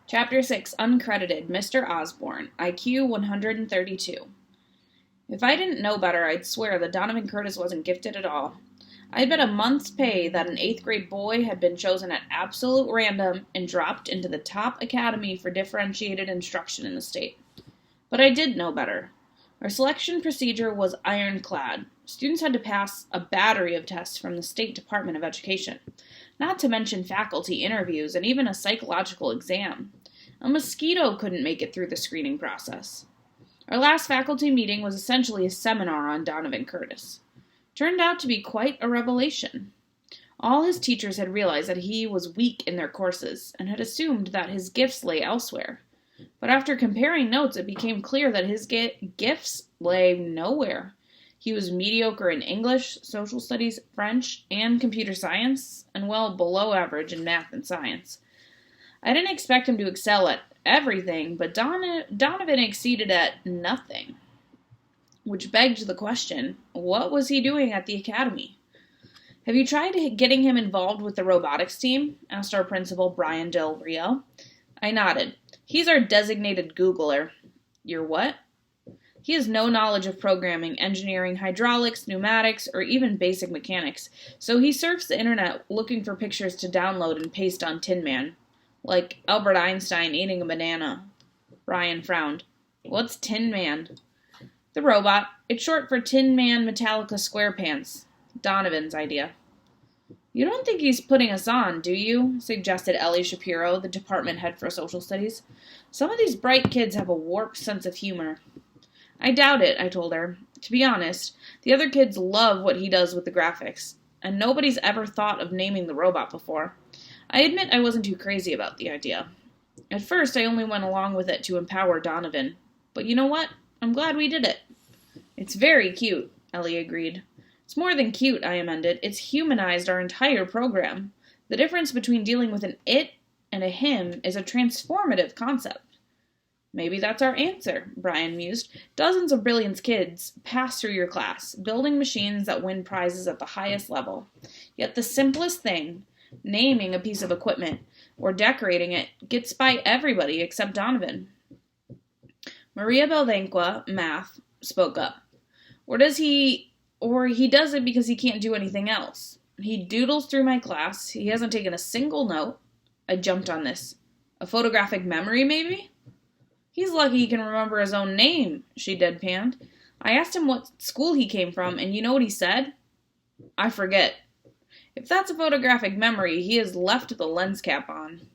Chapter 6, Uncredited, Mr. Osborne, IQ 132. If I didn't know better, I'd swear that Donovan Curtis wasn't gifted at all. I'd bet a month's pay that an 8th grade boy had been chosen at absolute random and dropped into the top academy for differentiated instruction in the state. But I did know better. Our selection procedure was ironclad. Students had to pass a battery of tests from the State Department of Education, not to mention faculty interviews and even a psychological exam. A mosquito couldn't make it through the screening process. Our last faculty meeting was essentially a seminar on Donovan Curtis. Turned out to be quite a revelation. All his teachers had realized that he was weak in their courses and had assumed that his gifts lay elsewhere. But after comparing notes, it became clear that his gifts lay nowhere. He was mediocre in English, social studies, French, and computer science, and well below average in math and science. I didn't expect him to excel at everything, but Donovan exceeded at nothing. Which begged the question, what was he doing at the academy? "Have you tried getting him involved with the robotics team?" asked our principal, Brian Del Rio. I nodded. "He's our designated Googler." "Your what?" "He has no knowledge of programming, engineering, hydraulics, pneumatics, or even basic mechanics, so he surfs the internet looking for pictures to download and paste on Tin Man. Like Albert Einstein eating a banana." Brian frowned. "What's Tin Man?" "The robot. It's short for Tin Man Metallica SquarePants. Donovan's idea." "You don't think he's putting us on, do you?" suggested Ellie Shapiro, the department head for social studies. "Some of these bright kids have a warped sense of humor." "I doubt it," I told her. "To be honest, the other kids love what he does with the graphics, and nobody's ever thought of naming the robot before. I admit I wasn't too crazy about the idea. At first, I only went along with it to empower Donovan. But you know what? I'm glad we did it." "It's very cute," Ellie agreed. "It's more than cute," I amended. "It's humanized our entire program. The difference between dealing with an it and a him is a transformative concept." "Maybe that's our answer," Brian mused. "Dozens of brilliant kids pass through your class, building machines that win prizes at the highest level. Yet the simplest thing, naming a piece of equipment or decorating it, gets by everybody except Donovan." Maria Belvenqua, math, spoke up. Or he does it because he can't do anything else. He doodles through my class. He hasn't taken a single note." I jumped on this. "A photographic memory, maybe?" "He's lucky he can remember his own name," she deadpanned. "I asked him what school he came from, and you know what he said?" "I forget." "If that's a photographic memory, he has left the lens cap on."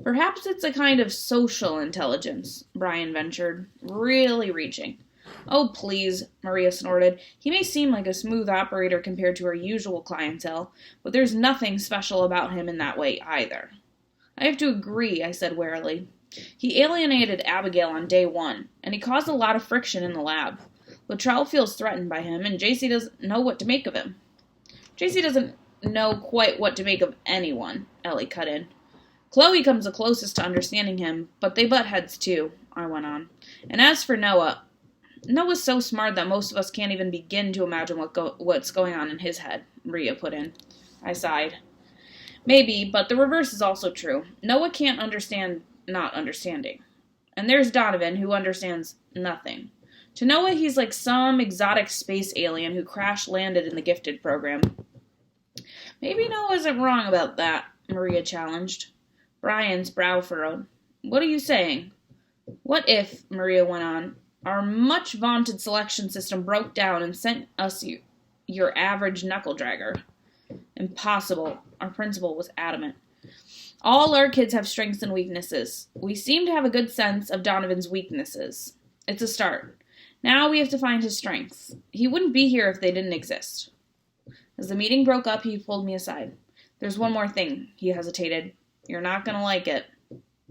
"Perhaps it's a kind of social intelligence," Brian ventured, really reaching. "Oh, please," Maria snorted. "He may seem like a smooth operator compared to our usual clientele, but there's nothing special about him in that way either." "I have to agree," I said warily. "He alienated Abigail on day 1, and he caused a lot of friction in the lab. Luttrell feels threatened by him, and JC doesn't know what to make of him." "JC doesn't know quite what to make of anyone," Ellie cut in. "Chloe comes the closest to understanding him, but they butt heads too," I went on. "And as for Noah's so smart that most of us can't even begin to imagine what's going on in his head," Maria put in. I sighed. "Maybe, but the reverse is also true. Noah can't understand not understanding. And there's Donovan, who understands nothing. To Noah, he's like some exotic space alien who crash-landed in the Gifted program." "Maybe Noah isn't wrong about that," Maria challenged. Brian's brow furrowed. "What are you saying?" "What if," Maria went on, "our much-vaunted selection system broke down and sent us your average knuckle-dragger?" "Impossible," our principal was adamant. "All our kids have strengths and weaknesses. We seem to have a good sense of Donovan's weaknesses. It's a start. Now we have to find his strengths. He wouldn't be here if they didn't exist." As the meeting broke up, he pulled me aside. "There's one more thing," he hesitated. "You're not going to like it."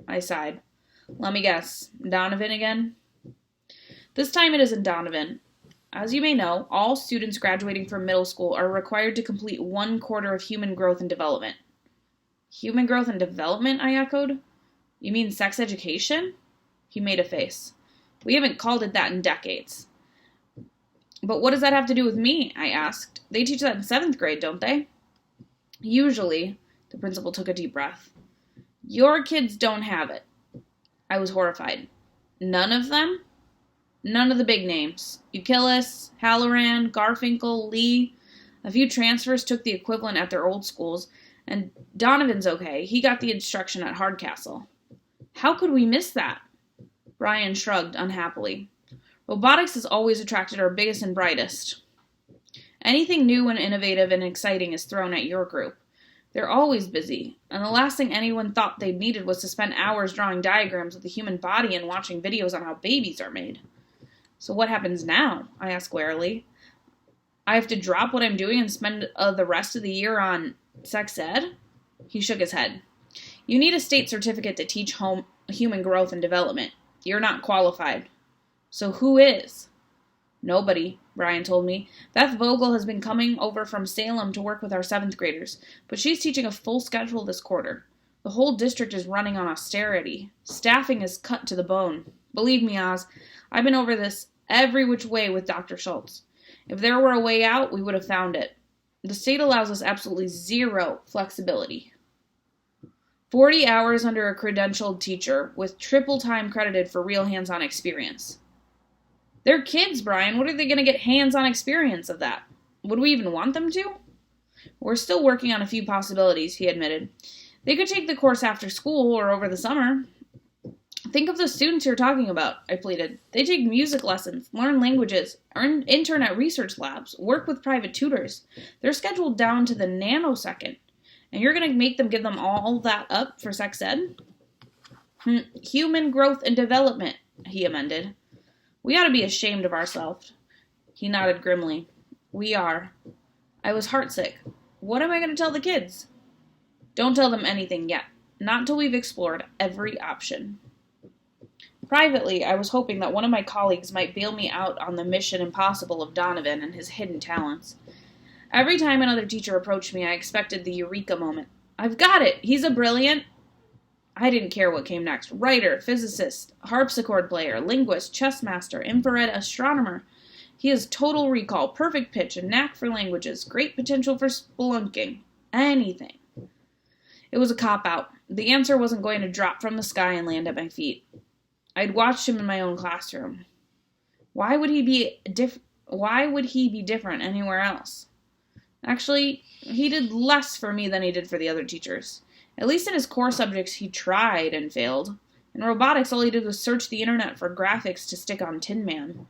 I sighed. "Let me guess. Donovan again?" "This time it isn't Donovan. As you may know, all students graduating from middle school are required to complete 1/4 of human growth and development." "Human growth and development?" I echoed. "You mean sex education?" He made a face. "We haven't called it that in decades." "But what does that have to do with me?" I asked. "They teach that in 7th grade, don't they?" "Usually." The principal took a deep breath. "Your kids don't have it. I was horrified. None of them? None of the big names. Euclid, Halloran, Garfinkel, Lee. A few transfers took the equivalent at their old schools, and Donovan's okay. He got the instruction at Hardcastle. How could we miss that? Brian shrugged unhappily. Robotics has always attracted our biggest and brightest. Anything new and innovative and exciting is thrown at your group. They're always busy, and the last thing anyone thought they needed was to spend hours drawing diagrams of the human body and watching videos on how babies are made. So what happens now? I asked warily. I have to drop what I'm doing and spend the rest of the year on sex ed? He shook his head. You need a state certificate to teach human growth and development. You're not qualified. So who is? Nobody, Brian told me. Beth Vogel has been coming over from Salem to work with our 7th graders, but she's teaching a full schedule this quarter. The whole district is running on austerity. Staffing is cut to the bone. Believe me, Oz, I've been over this every which way with Dr. Schultz. If there were a way out, we would have found it. The state allows us absolutely zero flexibility. 40 hours under a credentialed teacher with triple time credited for real hands-on experience. They're kids, Brian. What are they going to get hands-on experience of that? Would we even want them to? We're still working on a few possibilities, he admitted. They could take the course after school or over the summer. Think of the students you're talking about, I pleaded. They take music lessons, learn languages, earn internet research labs, work with private tutors. They're scheduled down to the nanosecond. And you're going to make them give them all that up for sex ed? Human growth and development, he amended. We ought to be ashamed of ourselves. He nodded grimly. We are. I was heartsick. What am I going to tell the kids? Don't tell them anything yet. Not till we've explored every option. Privately, I was hoping that one of my colleagues might bail me out on the mission impossible of Donovan and his hidden talents. Every time another teacher approached me, I expected the eureka moment. I've got it! He's a brilliant... I didn't care what came next. Writer, physicist, harpsichord player, linguist, chess master, infrared astronomer. He has total recall, perfect pitch, a knack for languages, great potential for spelunking. Anything. It was a cop-out. The answer wasn't going to drop from the sky and land at my feet. I'd watched him in my own classroom. Why would he be different anywhere else? Actually, he did less for me than he did for the other teachers. At least in his core subjects, he tried and failed. In robotics, all he did was search the internet for graphics to stick on Tin Man.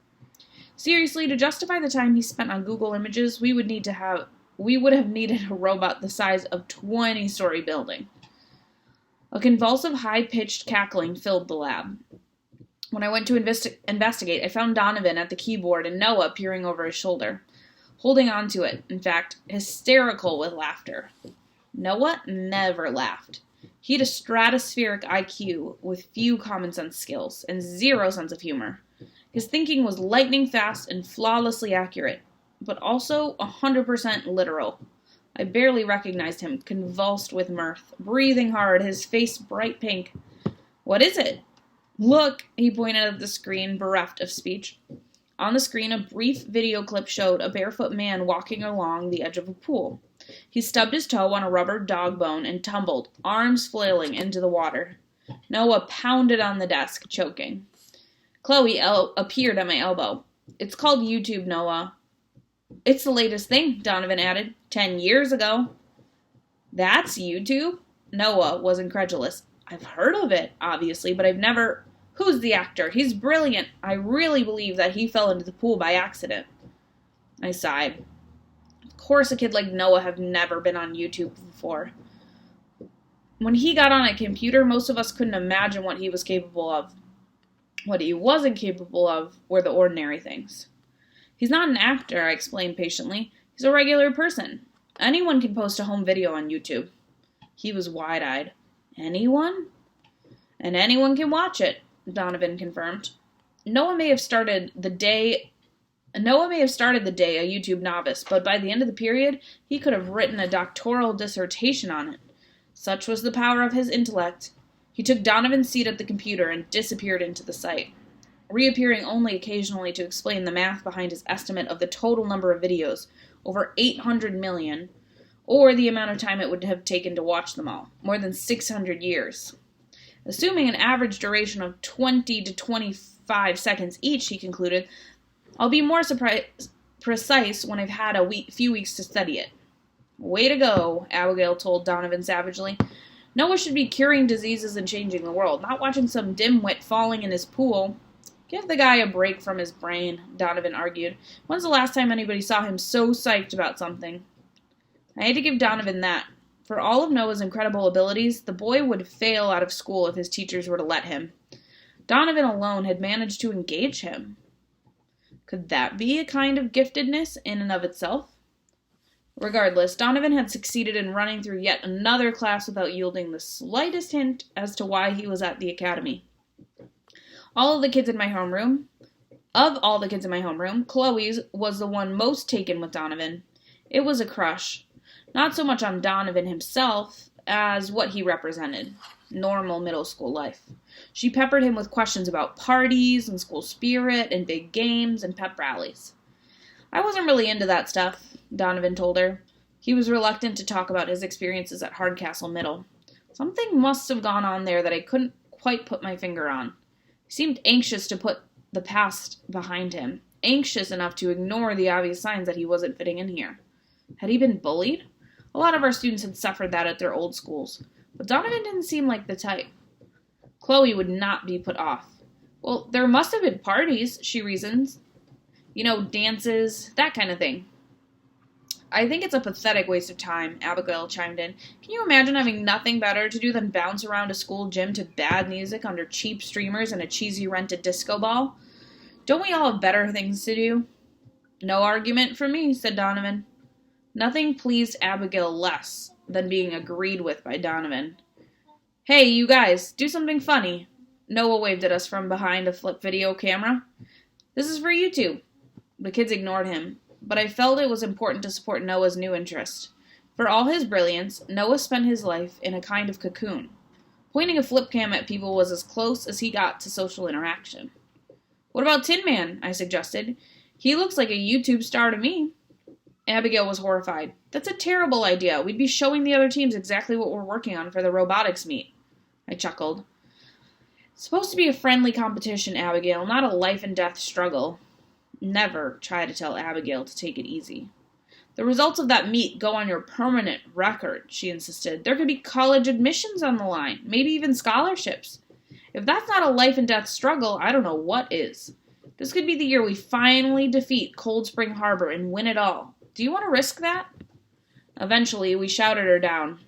Seriously, to justify the time he spent on Google Images, we would have needed a robot the size of a 20-story building. A convulsive, high-pitched cackling filled the lab. When I went to investigate, I found Donovan at the keyboard and Noah peering over his shoulder, holding on to it, in fact, hysterical with laughter. Noah never laughed. He had a stratospheric IQ with few common sense skills and zero sense of humor. His thinking was lightning fast and flawlessly accurate, but also 100% literal. I barely recognized him, convulsed with mirth, breathing hard, his face bright pink. What is it? Look, he pointed at the screen, bereft of speech. On the screen, a brief video clip showed a barefoot man walking along the edge of a pool. He stubbed his toe on a rubber dog bone and tumbled, arms flailing, into the water. Noah pounded on the desk, choking. Chloe appeared at my elbow. It's called YouTube, Noah. It's the latest thing, Donovan added. 10 years ago. That's YouTube? Noah was incredulous. I've heard of it, obviously, but I've never... Who's the actor? He's brilliant. I really believe that he fell into the pool by accident. I sighed. Of course a kid like Noah have never been on YouTube before. When he got on a computer, most of us couldn't imagine what he was capable of. What he wasn't capable of were the ordinary things. He's not an actor, I explained patiently. He's a regular person. Anyone can post a home video on YouTube. He was wide-eyed. Anyone? And anyone can watch it, Donovan confirmed. Noah may have started the day a YouTube novice, but by the end of the period, he could have written a doctoral dissertation on it. Such was the power of his intellect. He took Donovan's seat at the computer and disappeared into the site, reappearing only occasionally to explain the math behind his estimate of the total number of videos, over 800 million, or the amount of time it would have taken to watch them all, more than 600 years. Assuming an average duration of 20 to 25 seconds each, he concluded, I'll be more precise when I've had a few weeks to study it. Way to go, Abigail told Donovan savagely. Noah should be curing diseases and changing the world, not watching some dimwit falling in his pool. Give the guy a break from his brain, Donovan argued. When's the last time anybody saw him so psyched about something? I had to give Donovan that. For all of Noah's incredible abilities, the boy would fail out of school if his teachers were to let him. Donovan alone had managed to engage him. Could that be a kind of giftedness in and of itself? Regardless, Donovan had succeeded in running through yet another class without yielding the slightest hint as to why he was at the academy. Of all the kids in my homeroom, Chloe's was the one most taken with Donovan. It was a crush. Not so much on Donovan himself as what he represented. Normal middle school life. She peppered him with questions about parties and school spirit and big games and pep rallies. I wasn't really into that stuff, Donovan told her. He was reluctant to talk about his experiences at Hardcastle Middle. Something must have gone on there that I couldn't quite put my finger on. He seemed anxious to put the past behind him, anxious enough to ignore the obvious signs that he wasn't fitting in here. Had he been bullied? A lot of our students had suffered that at their old schools, but Donovan didn't seem like the type. Chloe would not be put off. Well, there must have been parties, she reasoned. Dances, that kind of thing. I think it's a pathetic waste of time, Abigail chimed in. Can you imagine having nothing better to do than bounce around a school gym to bad music under cheap streamers and a cheesy rented disco ball? Don't we all have better things to do? No argument for me, said Donovan. Nothing pleased Abigail less than being agreed with by Donovan. Hey, you guys, do something funny. Noah waved at us from behind a flip video camera. This is for YouTube. The kids ignored him, but I felt it was important to support Noah's new interest. For all his brilliance, Noah spent his life in a kind of cocoon. Pointing a flip cam at people was as close as he got to social interaction. What about Tin Man? I suggested. He looks like a YouTube star to me. Abigail was horrified. That's a terrible idea. We'd be showing the other teams exactly what we're working on for the robotics meet. I chuckled. It's supposed to be a friendly competition, Abigail, not a life and death struggle. Never try to tell Abigail to take it easy. The results of that meet go on your permanent record, she insisted. There could be college admissions on the line, maybe even scholarships. If that's not a life and death struggle, I don't know what is. This could be the year we finally defeat Cold Spring Harbor and win it all. Do you want to risk that? Eventually, we shouted her down.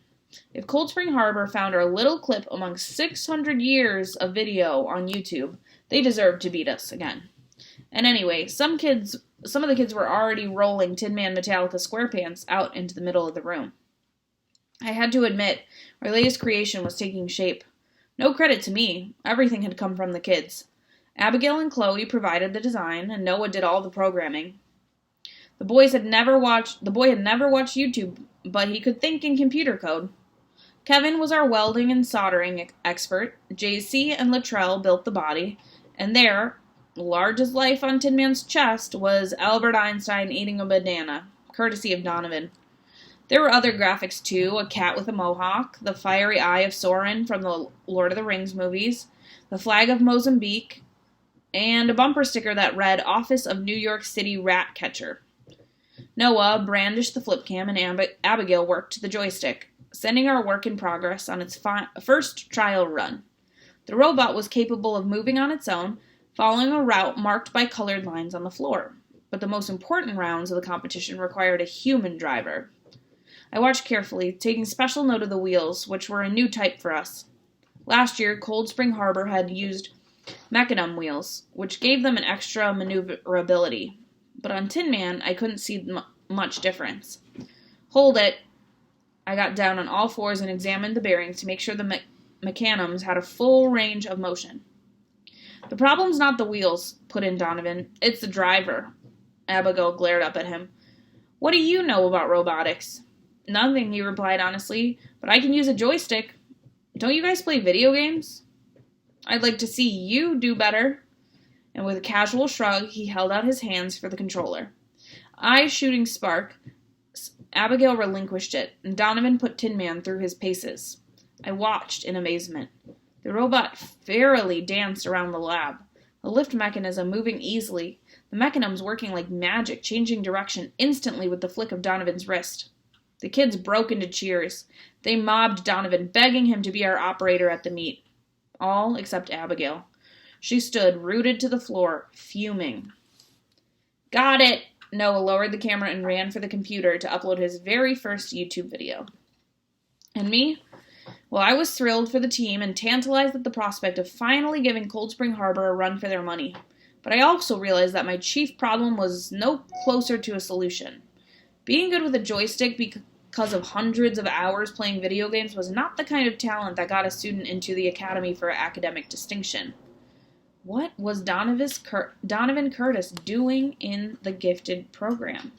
If Cold Spring Harbor found our little clip among 600 years of video on YouTube, they deserved to beat us again. And anyway, some of the kids were already rolling Tin Man Metallica SquarePants out into the middle of the room. I had to admit, our latest creation was taking shape. No credit to me. Everything had come from the kids. Abigail and Chloe provided the design, and Noah did all the programming. The boy had never watched YouTube, but he could think in computer code. Kevin was our welding and soldering expert. JC and Latrell built the body, and there, large as life on Tin Man's chest, was Albert Einstein eating a banana, courtesy of Donovan. There were other graphics too, a cat with a mohawk, the fiery eye of Sauron from the Lord of the Rings movies, the flag of Mozambique, and a bumper sticker that read Office of New York City Rat Catcher. Noah brandished the flip cam and Abigail worked the joystick, sending our work in progress on its first trial run. The robot was capable of moving on its own, following a route marked by colored lines on the floor. But the most important rounds of the competition required a human driver. I watched carefully, taking special note of the wheels, which were a new type for us. Last year, Cold Spring Harbor had used mechanism wheels, which gave them an extra maneuverability. But on Tin Man, I couldn't see much difference. Hold it. I got down on all fours and examined the bearings to make sure the mechanisms had a full range of motion. The problem's not the wheels, put in Donovan. It's the driver. Abigail glared up at him. What do you know about robotics? Nothing, he replied honestly, but I can use a joystick. Don't you guys play video games? I'd like to see you do better. And with a casual shrug, he held out his hands for the controller. Eyes shooting spark, Abigail relinquished it, and Donovan put Tin Man through his paces. I watched in amazement. The robot fairly danced around the lab, the lift mechanism moving easily, the mechanisms working like magic, changing direction instantly with the flick of Donovan's wrist. The kids broke into cheers. They mobbed Donovan, begging him to be our operator at the meet. All except Abigail. She stood rooted to the floor, fuming. Got it! Noah lowered the camera and ran for the computer to upload his very first YouTube video. And me? Well, I was thrilled for the team and tantalized at the prospect of finally giving Cold Spring Harbor a run for their money. But I also realized that my chief problem was no closer to a solution. Being good with a joystick because of hundreds of hours playing video games was not the kind of talent that got a student into the Academy for academic distinction. What was Donovan Curtis doing in the Gifted program?